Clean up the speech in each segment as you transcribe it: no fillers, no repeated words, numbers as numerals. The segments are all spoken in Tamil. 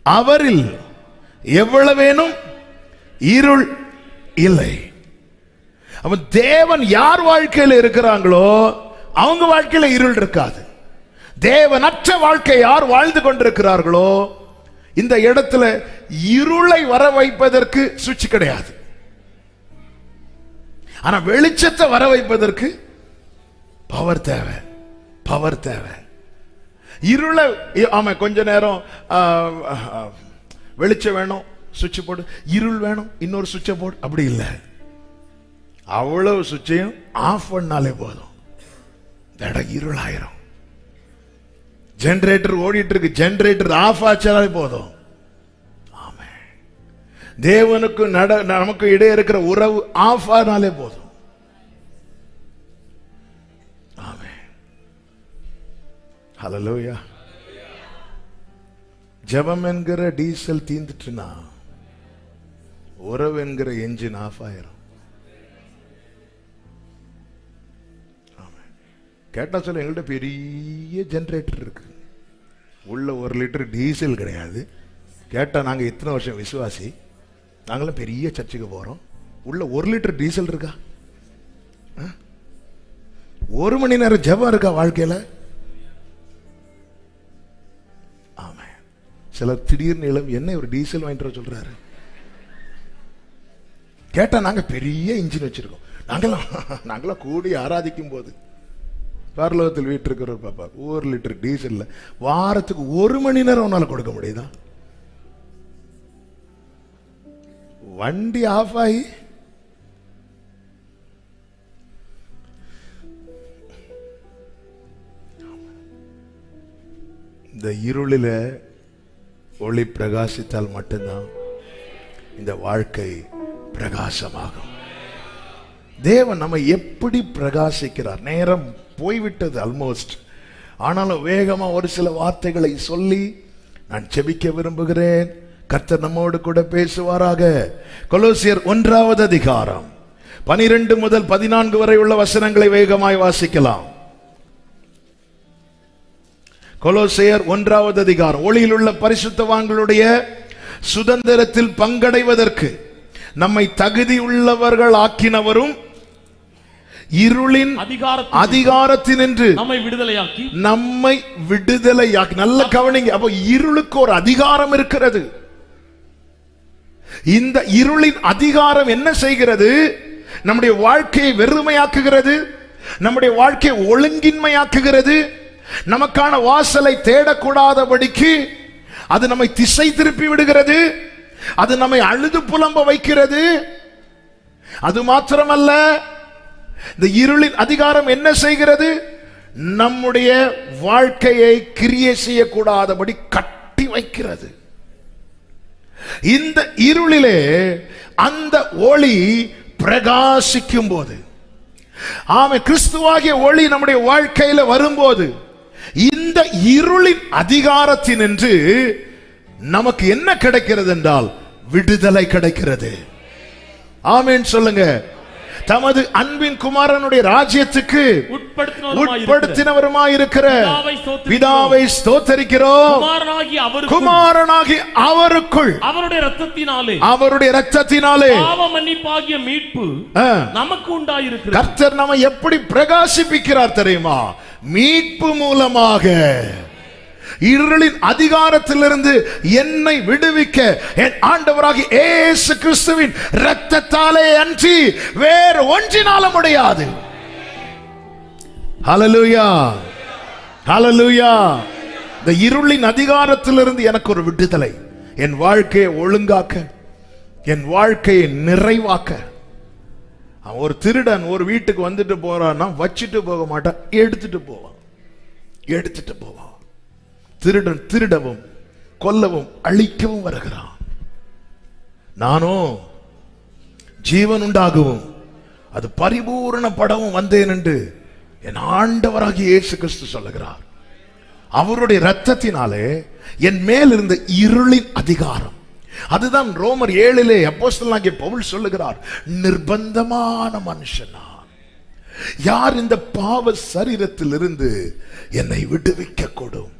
அவரில் எவ்வளவேனும் இருள் இல்லை. அப்ப தேவன் யார் வாழ்க்கையில் இருக்கிறாங்களோ அவங்க வாழ்க்கையில இருள் இருக்காது. தேவனற்ற வாழ்க்கை யார் வாழ்ந்து கொண்டிருக்கிறார்களோ இந்த இடத்துல இருளை வர வைப்பதற்கு சுவிட்ச் கிடையாது. ஆனா வெளிச்சத்தை வர வைப்பதற்கு பவர் தேவை, பவர் தேவை. இருளை ஆமா கொஞ்ச நேரம் வெளிச்சம் வேணும், சுவிட்ச் போடு. இருள் வேணும், இன்னொரு சுவிட்சை போடு. அப்படி இல்லை, அவ்வளவு சுவிட்சையும் ஆஃப் பண்ணாலே போதும், இடம் இருளாயிரும். ஜெனரேட்டர் ஓடிட்டு இருக்கு, ஜெனரேட்டர் ஆஃப் ஆச்சாலே போதும். ஆமே, தேவனுக்கு நமக்கு இடையே இருக்கிற உறவு ஆஃப் ஆனாலே போதும். ஆமே, ஹல்லேலூயா. ஜெபம் என்கிற டீசல் தீந்துட்டுனா உறவு என்கிற என்ஜின் ஆஃப் ஆயிரும். கேட்டா சொல்ல, எங்கள்கிட்ட பெரிய ஜெனரேட்டர் இருக்கு, உள்ள 1 லிட்டர் டீசல் கிடையாது. கேட்டா நாங்க இத்தனை வருஷம் விசுவாசி, நாங்களும் பெரிய சர்ச்சுக்கு போறோம், உள்ள 1 லிட்டர் டீசல் இருக்கா? 1 மணி நேரம் ஜெபம் இருக்கா வாழ்க்கையில? ஆமா, சில திடீர்னு இளம் என்ன ஒரு டீசல் வாங்கிட்டு வர சொல்றாரு. கேட்டா நாங்க பெரிய இன்ஜின் வச்சிருக்கோம். நாங்களாம் கூடி ஆராதிக்கும் போது பரலோகத்தில் வீட்டு இருக்கிற பாப்பா 1 லிட்டர் டீசல் வாரத்துக்கு 1 மணி நேரம் உன்னால கொடுக்க முடியுதா? வண்டி ஆஃப் ஆகி இந்த இருளில ஒளி பிரகாசித்தால் மட்டும்தான் இந்த வாழ்க்கை பிரகாசமாகும். தேவன் நம்ம எப்படி பிரகாசிக்கிறார். நேரம் போய்விட்டது ஆல்மோஸ்ட். ஆனாலும் வேகமா ஒரு சில வார்த்தைகளை சொல்லி நான் ஜெபிக்க விரும்புகிறேன். கர்த்தர் நம்மோடு கூட பேசுவாராக. கொலோசியர் 1வது அதிகாரம் 12 முதல் 14 வரை உள்ள வசனங்களை வேகமாய் வாசிக்கலாம். கொலோசியர் 1வது அதிகாரம். ஒளியில் உள்ள பரிசுத்தவான்களுடைய சுதந்திரத்தில் பங்கடைவதற்கு நம்மை தகுதி உள்ளவர்கள் ஆக்கினவரும் இருளின் அதிகாரத்தினின்று நம்மை விடுதலையாக்கி. நல்ல கவனிங்க, அப்போ இருளுக்கு ஒரு அதிகாரம் இருக்கிறது. இந்த இருளின் அதிகாரம் என்ன செய்கிறது? நம்முடைய வாழ்க்கையை வெறுமையாக்குகிறது, நம்முடைய வாழ்க்கையை ஒழுங்கின்மையாக்குகிறது. நமக்கான வாசலை தேடக்கூடாதபடிக்கு அது நம்மை திசை திருப்பி விடுகிறது, அது நம்மை அழுது புலம்ப வைக்கிறது. அது மாத்திரமல்ல, இந்த இருளின் அதிகாரம் என்ன செய்கிறது? நம்முடைய வாழ்க்கையை கிரியை செய்யக்கூடாதபடி கட்டி வைக்கிறது. இந்த இருளிலே அந்த ஒளி பிரகாசிக்கும் போது, ஆமே, கிறிஸ்துவாகிய ஒளி நம்முடைய வாழ்க்கையில வரும்போது இந்த இருளின் அதிகாரத்தினின்று நமக்கு என்ன கிடைக்கிறது என்றால் விடுதலை கிடைக்கிறது. ஆமென் சொல்லுங்க. தமது அன்பின் குமாரனுடைய ராஜ்யத்துக்கு உட்படுத்தினவருமாயிருக்கிற பிதாவை ஸ்தோத்தரிக்கிறோம். குமாரனாகி அவருக்குள் அவருடைய இரத்தத்தினாலே பாவ மன்னிப்பாகிய மீட்பு நமக்கு உண்டாயிருக்கிறது. கர்த்தர் நம்மை எப்படி பிரகாசிப்பிக்கிறார் தெரியுமா? மீட்பு மூலமாக. இருளின் அதிகாரத்திலிருந்து என்னை விடுவிக்க என் ஆண்டவராகிய இயேசு கிறிஸ்துவின் இரத்தத்தாலே அன்றி வேறு ஒன்றினால முடியாது. ஹல்லேலூயா, ஹல்லேலூயா. இந்த இருளின் அதிகாரத்திலிருந்து எனக்கு ஒரு விடுதலை, என் வாழ்க்கையை ஒழுங்காக்க, என் வாழ்க்கையை நிறைவாக்க. ஒரு திருடன் ஒரு வீட்டுக்கு வந்துட்டு போறான்னா வச்சுட்டு போக மாட்டான், எடுத்துட்டு போவான், எடுத்துட்டு போவான். திருடன் திருடவும் கொல்லவும் அழிக்கவும் வருகிறான். நானும் ஜீவன் உண்டாகவும் அது பரிபூரணப்படவும் வந்தேன் என்று என் ஆண்டவராகிய இயேசு கிறிஸ்து சொல்லுகிறார். அவருடைய இரத்தத்தினாலே என் மேல் இருந்த இருளின் அதிகாரம், அதுதான் ரோமர் 7 அப்போஸ்தலனாகிய பவுல் சொல்லுகிறார், நிர்பந்தமான மனுஷனா யார் இந்த பாவ சரீரத்தில் இருந்து என்னை விடுவிக்க கூடும்?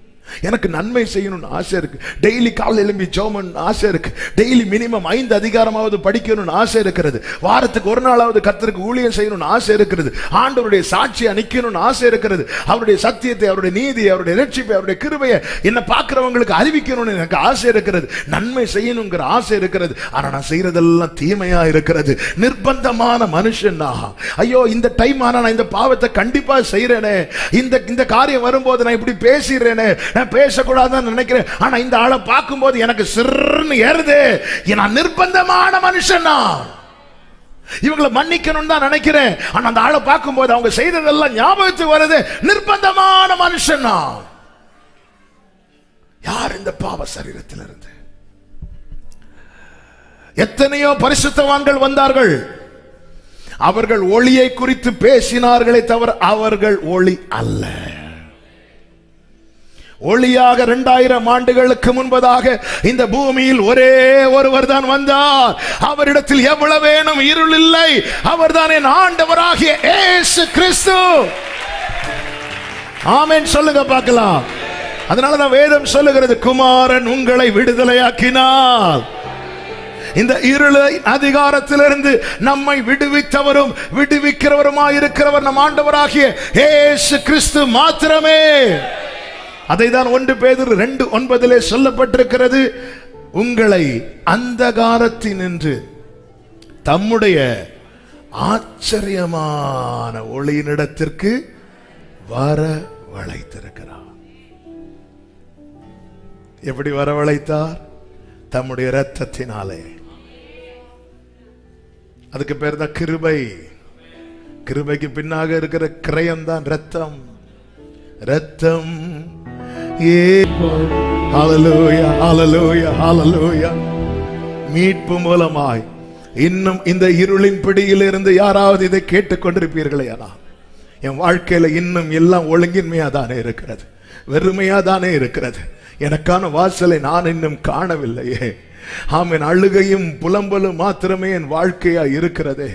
எனக்கு நன்மை செய்யணும்னு ஆசை இருக்கு. டெய்லி காலையில் எழும்பி ஜெபம் ஆசை இருக்கு. டெய்லி மினிமம் 5 அதிகாரமாவது படிக்கணும்னு ஆசை இருக்கிறது. வாரத்துக்கு ஒரு நாளாவது கர்த்தருக்கு ஊழியம் செய்யணும்னு ஆசை இருக்கிறது. ஆண்டவருடைய சாட்சியை நிக்கணும்னு ஆசை இருக்கிறது. அவருடைய சத்தியத்தை, அவருடைய நீதியை, அவருடைய ரட்சிப்பை, அவருடைய கிருபையை என்ன பார்க்கிறவங்களுக்கு அறிவிக்கணும்னு எனக்கு ஆசை இருக்கிறது. நன்மை செய்யணுங்கிற ஆசை இருக்கிறது. ஆனா நான் செய்யறதெல்லாம் தீமையா இருக்கிறது. நிர்பந்தமான மனுஷன். ஐயோ, இந்த டைம் ஆனா நான் இந்த பாவத்தை கண்டிப்பா செய்யறேனே, இந்த காரியம் வரும்போது நான் இப்படி பேசிடுறேனே, நான் பேசக்கூடாதுன்னு நினைக்கிறேன். ஆனா இந்த ஆளை பார்க்கும்போது எனக்கு சிறுன்னு ஏறுது. நான் நிர்பந்தமான மனுஷன். இவங்களை மன்னிக்கணும்னு தான் நினைக்கிறேன். ஆனா அந்த ஆளை பார்க்கும்போது அவங்க செய்ததெல்லாம் ஞாபகத்துக்கு வருது. நிர்பந்தமான மனுஷன். யார் இந்த பாவ சரீரத்தில் இருந்து? எத்தனையோ பரிசுத்தவான்கள் வந்தார்கள். அவர்கள் ஒளியை குறித்து பேசினார்களே தவிர அவர்கள் ஒளி அல்ல. ஒளியாக 2000 ஆண்டுகளுக்கு முன்பதாக இந்த பூமியில் ஒரே ஒருவர் தான் வந்தார். அவரிடத்தில் எவ்வளவேனும் இருள் இல்லை. அவர்தான் என் ஆண்டவராகிய இயேசு கிறிஸ்து. ஆமென் சொல்லுங்க பார்க்கலாம். அதனாலதான் வேதம் சொல்லுகிறது, குமாரன் உங்களை விடுதலையாக்கினார். இந்த இருளை அதிகாரத்திலிருந்து நம்மை விடுவித்தவரும் விடுவிக்கிறவருமாயிருக்கிறவர் நம் ஆண்டவராகிய இயேசு கிறிஸ்து மாத்திரமே. அதை தான் 1 பேதுரு 2:9 சொல்லப்பட்டிருக்கிறது. உங்களை அந்தகாரத்தினின்று தம்முடைய ஆச்சரியமான ஒளியினிடத்திற்கு வரவழைத்திருக்கிறார். எப்படி வரவழைத்தார்? தம்முடைய இரத்தத்தினாலே. அதுக்கு பேர் தான் கிருபை. கிருபைக்கு பின்னாக இருக்கிற கிரயம் தான் ரத்தம். ரத்தம். ஹல்லேலூயா, ஹல்லேலூயா, ஹல்லேலூயா. மீட்பு மூலமாய் இன்னும் இந்த இருளின் பிடியில் இருந்து யாராவது இதை கேட்டுக் கொண்டிருப்பீர்களே, என் வாழ்க்கையில இன்னும் எல்லாம் ஒழுங்கின்மையா தானே இருக்கிறது, வெறுமையா தானே இருக்கிறது, எனக்கான வாசலை நான் இன்னும் காணவில்லையே. ஆமென். அழுகையும் புலம்பலும் மாத்திரமே என் வாழ்க்கையா இருக்கிறதே.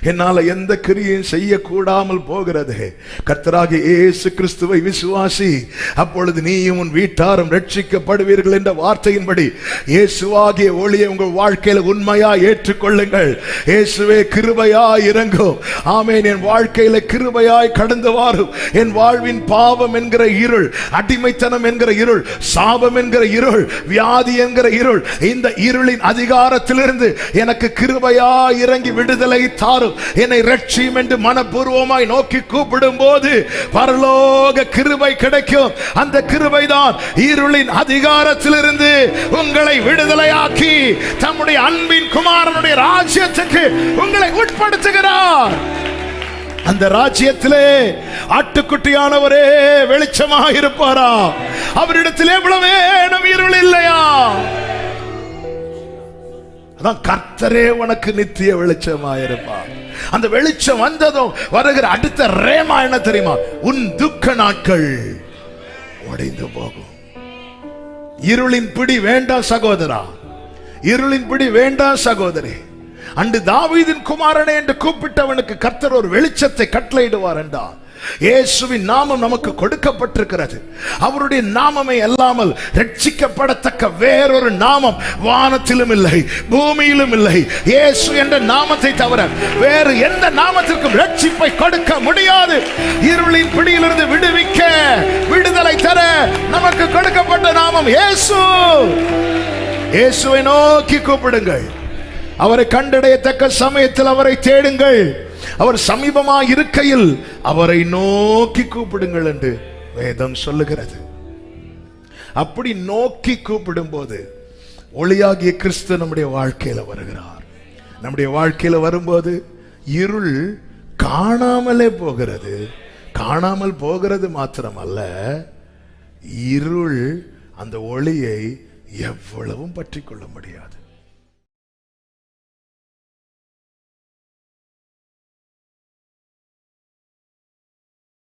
என்னால எந்த கிரியையும் செய்யக்கூடாமல் போகிறதே. கர்த்தராகிய இயேசு கிறிஸ்துவை விசுவாசி, அப்பொழுது நீயும் உன் வீட்டாரும் ரட்சிக்கப்படுவீர்கள் என்ற வார்த்தையின்படி இயேசுவாகிய ஒளியை உங்கள் வாழ்க்கையில உண்மையா ஏற்றுக்கொள்ளுங்கள். இயேசுவே கிருபையாய் இறங்கும். ஆமென். என் வாழ்க்கையில கிருபையாய் கடந்து வாரும். என் வாழ்வின் பாவம் என்கிற இருள், அடிமைத்தனம் என்கிற இருள், சாபம் என்கிற இருள், வியாதி என்கிற இருள், இந்த இருளின் அதிகாரத்திலிருந்து எனக்கு கிருபையாய் இறங்கி விடுதலை தாரும், என்னை ரட்சியும் என்று மனப்பூர்வமாய் நோக்கி கூப்பிடும் போது பரலோக கிருபை கிடைக்கும். அந்த கிருபை தான் இருளின் அதிகாரத்திலிருந்து உங்களை விடுதலையாக்கி தம்முடைய அன்பின் குமாரனுடைய ராஜ்யத்துக்கு உங்களை உட்படுத்துகிறார். அந்த ராஜ்யத்திலே ஆட்டுக்குட்டியானவரே வெளிச்சமாக இருப்பாரா? அவரிடத்தில் எவ்வளவு வேணும் இருள் இல்லையா? அதான் கர்த்தரே உனக்கு நித்திய வெளிச்சமாயிருப்பார். அந்த வெளிச்சம் வந்ததும் வருகிற அடுத்த ரேமா என்ன தெரியுமா? உன் துக்க நாட்கள் உடைந்து போகும். இருளின் பிடி வேண்டாம் சகோதரா, இருளின் பிடி வேண்டாம் சகோதரி. அன்று தாவீதின் குமாரனே என்று கூப்பிட்டவனுக்கு கர்த்தர் ஒரு வெளிச்சத்தை கட்டளையிடுவார் என்றார். இயேசுவின் நாமம் நமக்கு கொடுக்கப்பட்டிருக்கிறது. அவருடைய நாமமே அல்லாமல் ரட்சிக்கப்படத்தக்க வேறொரு நாமம் வானத்திலும் இல்லை, பூமியிலும் இல்லை. இயேசு என்ற நாமத்தை தவிர வேறு எந்த நாமத்திற்கும் ரட்சிப்பை கொடுக்க முடியாது. இருளின் பிடியிலிருந்து விடுவிக்க, விடுதலை தர நமக்கு கொடுக்கப்பட்ட நாமம் இயேசு. இயேசுவை நோக்கி கூப்பிடுங்கள். அவரை கண்டடையத்தக்க சமயத்தில் அவரை தேடுங்கள். அவர் சமீபமாக இருக்கையில் அவரை நோக்கி கூப்பிடுங்கள் என்று வேதம் சொல்லுகிறது. அப்படி நோக்கி கூப்பிடும் போது ஒளியாகிய கிறிஸ்து நம்முடைய வாழ்க்கையில வருகிறார். நம்முடைய வாழ்க்கையில வரும்போது இருள் காணாமலே போகிறது. காணாமல் போகிறது மாத்திரமல்ல, இருள் அந்த ஒளியை எவ்வளவும் பற்றி கொள்ள முடியாது.